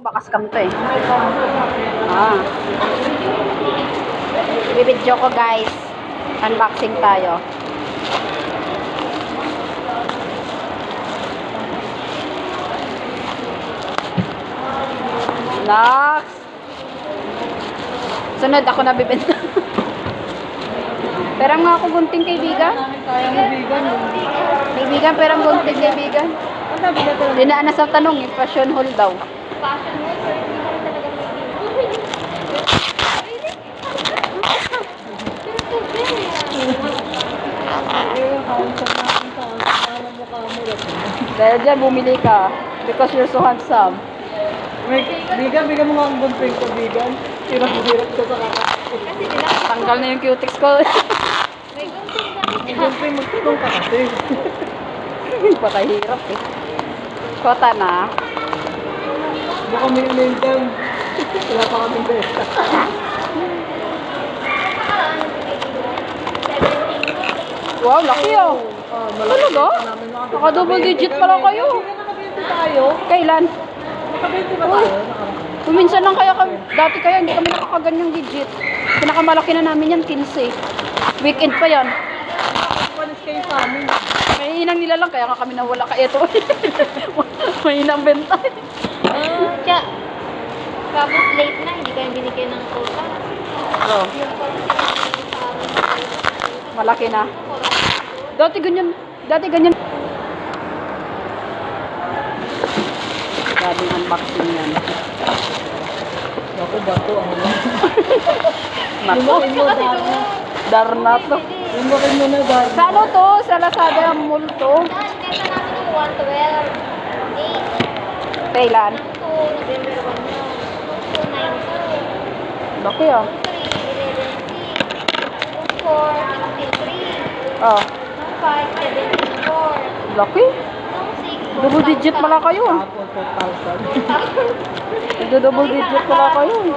Bakas kam to eh. Ah. Bibidyo ko guys. Unboxing tayo. Next. Sunod ako nabibenta. Perang nga ako gunting kaibigan. Kaibigan, perang gunting kaibigan. Dinaan na sa tanong, fashion hall daw. Dahil dyan, bumili ka. Because you're so handsome. Bigan mo nga ang gunting ko, bigan. Hirap-hirap ka sa kakakit. Tanggal na yung cutics ko. Ang gunting, magtulong ka kasi. Patahirap eh. Kota na. Baka may name. Wala pa kaming besta. Wow, laki oh. Talaga? Naka-double digit pala kayo. Nakabente tayo. Kailan? Nakabente ba tayo? Kuminsan lang kaya kami. Dati kaya hindi kami nakakaganyang digit. Pinakamalaki na namin yan, 15. Weekend pa yan. Panis kayo sa amin. May inang nila lang, kaya nga kami nawala ka ito. May inang benta. Tiya, tapos late na, hindi kayo binigay ng quota. Oh, malaki na. Dati ganyan. Daming unboxing yan. Ako ba ito? Ano ba? Nako, Darna to. Lumakin mo na, Dar. Sa ano to? Sa Lazada Mall to? Dahil kesa natin ng 112, 8, Kailan? 2, November 1 na, 2, 9, 2, Laki ah. 3, 11, 6, 4, 63, Oh, 5, 74, laki. 6, Double digit pala kayo ah. Ako, 4,000. Double digit pala kayo. 4,000.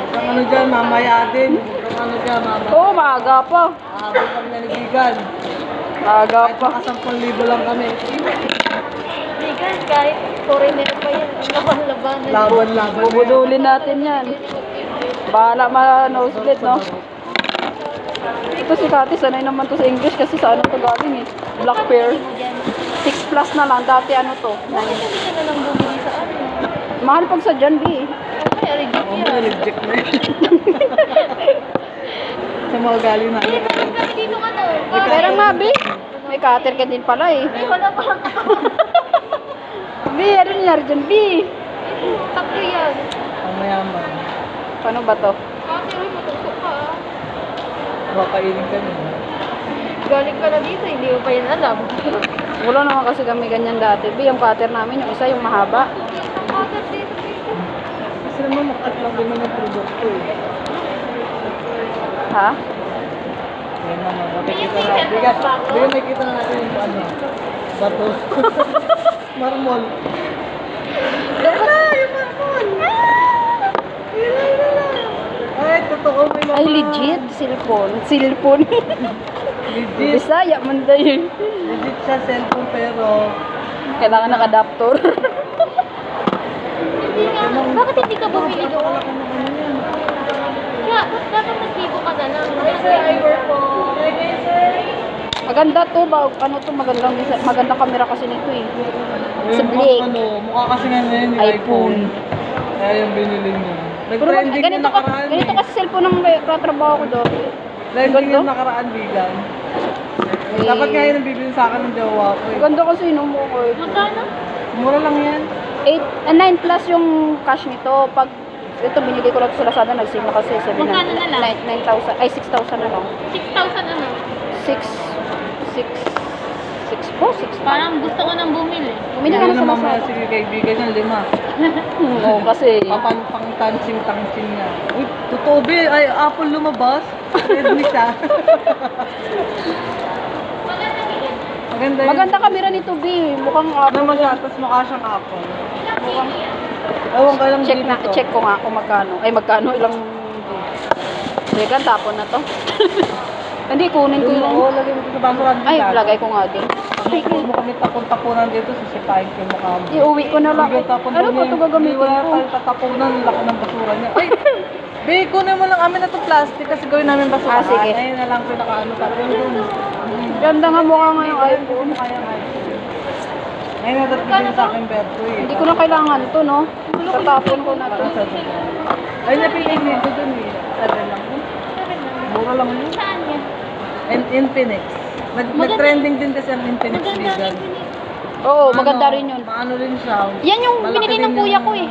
Ang ano dyan, mamaya din. Ang ano dyan, mamaya. Oo, maaga pa. Habang kami nanibigan. Maaga Kahit pa. maka 10,000 lang kami. Bigan, kahit foreigner pa yan, laban-labanan. Laban-laban. Bubudulin natin yan. Bahala ma-nosebleed, no? Ito si Kati, sanay naman to sa English kasi sa ano to galing eh. Black pear. 6 plus na lang. Dati ano to? Bakit hindi ka na lang bumili sa ano? Mahal pag sa dyan, B. Ay, reject Oo, yan. reject na yun. Sa mga galing na. Eh, bakit kami dito ka to? Pero nga, B. May cutter ka din pala eh. Ay, wala pa lang ako. B, ano nangyari dyan, B? Tatlo yan. Ang mayaman. Paano ba to? Kasi uy, matutok ka ah. Makainin ka niya. Galing ka na dito, hindi mo pa yan alam. Wala naman kasi kami ganyan dati. B, yung cutter namin, yung isa, yung mahaba. Ang cutter dito, dito. Kasi naman makaatlang din naman produkto eh. Ha? Yan naman. Makikita na. Bigyan makikita na natin yung ano. Bato. Marmol. Tara! Yung marmol! Ay, totoo may mga... Ay, legit. Cellphone. Cellphone. Legit. Bisaya man dahil. Legit siya cellphone pero... Kailangan ng adapter. Hindi nga, bakit hindi ka bumili doon? Kaya, dapat nag-vivo ka na lang. Maganda to ba? Ano to? Maganda camera kasi nito eh. Sa Blake. Ano, mukha kasi nga ngayon yung iPhone. Kaya yung binili niya. Pero Nag-trending yung nakaraan ganito eh. kasi cellphone ng katrabaho ko doon. Trending Ganito? yung nakaraan bigan. Dapat nga yun ang bibili sa akin ng jowa ko eh. Maganda kasi nung mo ko. Magkano? Mura lang yan. 9 plus yung cash nito. Pag ito binigay ko lang sa Lazada, nag-save na kasi 7 Magkano na lang? 9,000. Ay, 6,000 na lang. 6,000 ano? 6 po, 6 pa. Parang gusto ko nang bumili. Bumili ka na sa mamaya Lazada. sige kaibigan yung 5. Oo, kasi Pang tansing niya. Uy, totoo be, ay Apple lumabas. Redmi siya. Maganda yun. maganda camera nito, B. Mukhang Ano mo siya, tapos mukha siyang Apple. mukhang Ewan ka lang check dito na, to. check ko nga kung magkano. Ay, magkano ilang Teka, tapon na to. Hindi, kunin ko Oo, yung... lagay mo ito sa basurahan. Ay, lagay ko nga din. plastic eh. mo kami tapon-tapunan dito, sisipain ko yung mukha mo. Iuwi ko na lang. Bigyan tapon Ano ko ito gagamitin Wala ko? tayo tatapunan, laki ng basura niya. Ay! Be, kunin mo lang amin na to plastic kasi gawin namin basura. Ah, sige. Ayun na lang pinakaano sa akin. Ganda nga mukha nga yung iPhone. Ngayon na dapat sa akin, Berto eh. Hindi ko na kailangan to, no? Tatapon ko na to. Ay, napili mo ito dun eh. Sabi lang. Mura lang yun. Saan yan? Infinix. Nag-trending din kasi ang Infinix Maganda legal. rin yun. Oo, maganda rin yun. Maano rin siya. Yan yung Malaki binili din ng kuya yung ko eh.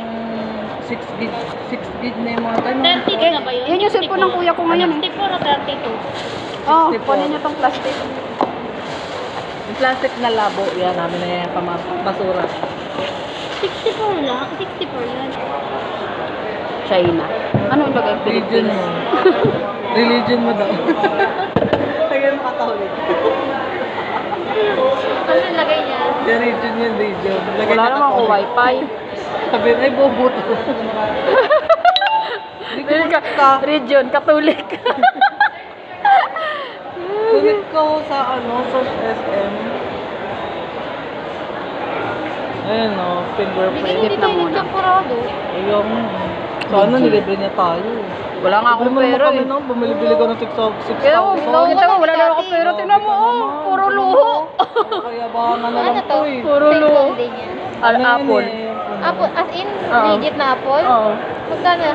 6 gig. 6 gig na yung mga ganun. 32 na ba yun? Yan yung cellphone ng kuya ko ngayon eh. 64 o 32? Oo, 64. kunin niyo tong plastic. Yung plastic na labo, yan namin na yan basura. 64 lang? 64 yan. China. Ano yung lagay? Religion mo. Religion mo daw. Kaya makatawid. Ano yung lagay niya? Religion yun, religion. Lagay Wala na naman ako Catholic. wifi. Sabi, ay bobo to. Hindi ko Region, Catholic. Kulit ko sa sa SM. Ayun o, Bigay fingerprint. hindi na tayo muna. nagkampurado. Ayun. Sana nilibre niya tayo. Wala nga akong pera eh. Bumili ko ng 6,000. Kaya mo, kita mo, wala na ako pera. Tingnan mo, oh, puro luho. Kaya baka na Ano lang to? to eh. Puro Cellphone luho. din yan. Apple. Apple, as in, Oo. legit na apple? Oo. Magkano?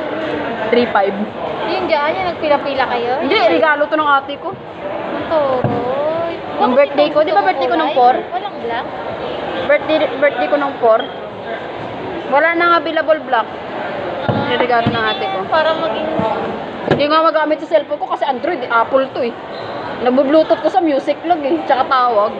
3.5. Yung dyan, yung nagpila-pila kayo? Hindi, regalo to ng ate ko. Ang toroy. Yung birthday ko, di ba birthday ko ng 4? Walang black. Birthday ko ng 4. Wala nang available black. Yung regalo ng ate ko. Para maging... Hindi nga magamit sa cellphone ko kasi Android, Apple to eh. Nagbo-bluetooth ko sa music log eh, tsaka tawag.